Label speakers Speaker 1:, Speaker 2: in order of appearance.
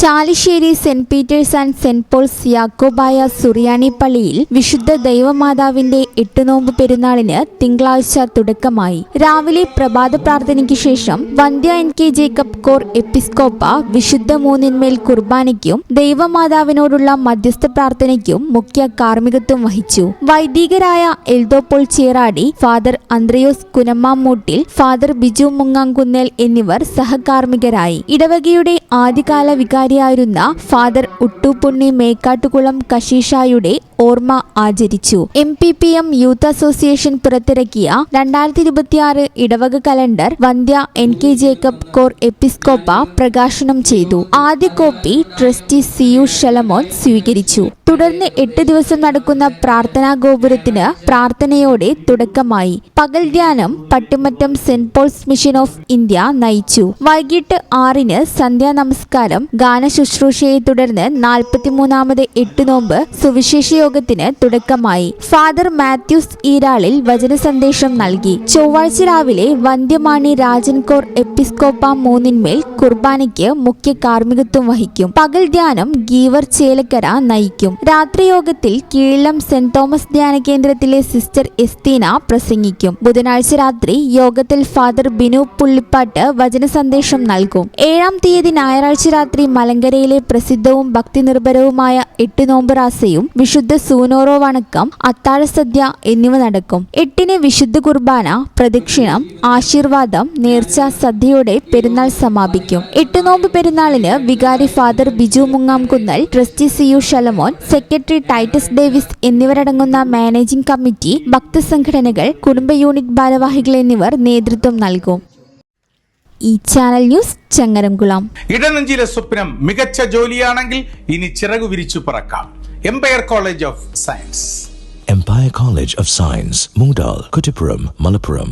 Speaker 1: Chalissery saint Peter's and saint Paul's യാക്കോബായ സുറിയാനി പള്ളിയിൽ വിശുദ്ധ ദൈവമാതാവിന്റെ 8 നോമ്പ് പെരുന്നാളിന് തിങ്കളാഴ്ച തുടക്കമായി. രാവിലെ പ്രഭാത പ്രാർത്ഥനയ്ക്ക് ശേഷം വന്ധ്യ എൻ.കെ. ജേക്കബ് കോർ എപ്പിസ്കോപ്പ വിശുദ്ധ മൂന്നിന്മേൽ കുർബാനയ്ക്കും ദൈവമാതാവിനോടുള്ള മധ്യസ്ഥ പ്രാർത്ഥനയ്ക്കും മുഖ്യ കാർമ്മികത്വം വഹിച്ചു. വൈദികരായ എൽദോപോൾ ചേറാടി, ഫാദർ അന്ത്രയോസ് കുനമ്മാമൂട്ടിൽ, ഫാദർ ബിജു മുങ്ങാംകുന്നേൽ എന്നിവർ സഹകാർമ്മികരായി. ഇടവകയുടെ ആദ്യകാല വികാരിയായിരുന്ന ഫാദർ ഉട്ടുപുണ്ണി മേക്കാട്ടുകുളം കശീഷായുടെ ഓർമ്മ ആചരിച്ചു. MPPM യൂത്ത് അസോസിയേഷൻ പുറത്തിറക്കിയ 2026 ഇടവക കലണ്ടർ വന്ധ്യ എൻ.കെ. ജേക്കബ് കോർ എപ്പിസ്കോപ്പ പ്രകാശനം ചെയ്തു. ആദ്യ കോപ്പി ട്രസ്റ്റി CU ഷലമോൻ സ്വീകരിച്ചു. തുടർന്ന് 8 ദിവസം നടക്കുന്ന പ്രാർത്ഥനാ ഗോപുരത്തിന് പ്രാർത്ഥനയോടെ തുടക്കമായി. പകൽ ധ്യാനം Pattimattam saint Paul's mission of India നയിച്ചു. വൈകിട്ട് 6-ന് സന്ധ്യാ നമസ്കാരം, ഗാനശുശ്രൂഷയെ തുടർന്ന് 43ാമത് 8 നോമ്പ് സുവിശേഷ യോഗത്തിന് തുടക്കമായി. ഫാദർ മാത്യൂസ് ഈരാളിൽ വചന സന്ദേശം നൽകി. ചൊവ്വാഴ്ച രാവിലെ വന്ധ്യമാണി രാജൻ കോർ എപ്പിസ്കോപ്പ മൂന്നിന്മേൽ കുർബാനയ്ക്ക് മുഖ്യ കാർമ്മികത്വം വഹിക്കും. പകൽ ധ്യാനം ഗീവർ ചേലക്കര നയിക്കും. രാത്രി യോഗത്തിൽ കീഴിലം സെന്റ് തോമസ് ധ്യാന കേന്ദ്രത്തിലെ സിസ്റ്റർ എസ്തീന പ്രസംഗിക്കും. ബുധനാഴ്ച രാത്രി യോഗത്തിൽ ഫാദർ ബിനു പുള്ളിപ്പാട്ട് വചന സന്ദേശം നൽകും. 7-ാം തീയതി ഞായറാഴ്ച രാത്രി മലങ്കരയിലെ പ്രസിദ്ധവും ഭക്തിനിർഭരവുമായ 8 നോമ്പ് റാസയും വിശുദ്ധ സൂനോറോ വണക്കം, അത്താഴസദ്യ എന്നിവ നടക്കും. 8-ന് വിശുദ്ധ കുർബാന, പ്രദക്ഷിണം, ആശീർവാദം, നേർച്ച, സദ്യയോടെ പെരുന്നാൾ സമാപിക്കും. 8 നോമ്പ് പെരുന്നാളിന് വികാരി father Biju Mungamkunnal, trustee CU Shalamon, secretary Titus Davis എന്നിവരടങ്ങുന്ന മാനേജിംഗ് കമ്മിറ്റി, ഭക്തസംഘടനകൾ, കുടുംബ യൂണിറ്റ് ഭാരവാഹികൾ എന്നിവർ നേതൃത്വം നൽകും. ഈ ചാനൽ ന്യൂസ് ചങ്ങരംകുളം.
Speaker 2: ഇടനെഞ്ചിലെ സ്വപ്നം മികച്ച ജോലിയാണെങ്കിൽ ഇനി ചിറകു വിരിച്ചു പറക്കാം. Empire college of science.
Speaker 3: Empire College of Science, Moondal, Kuttipuram, Malappuram.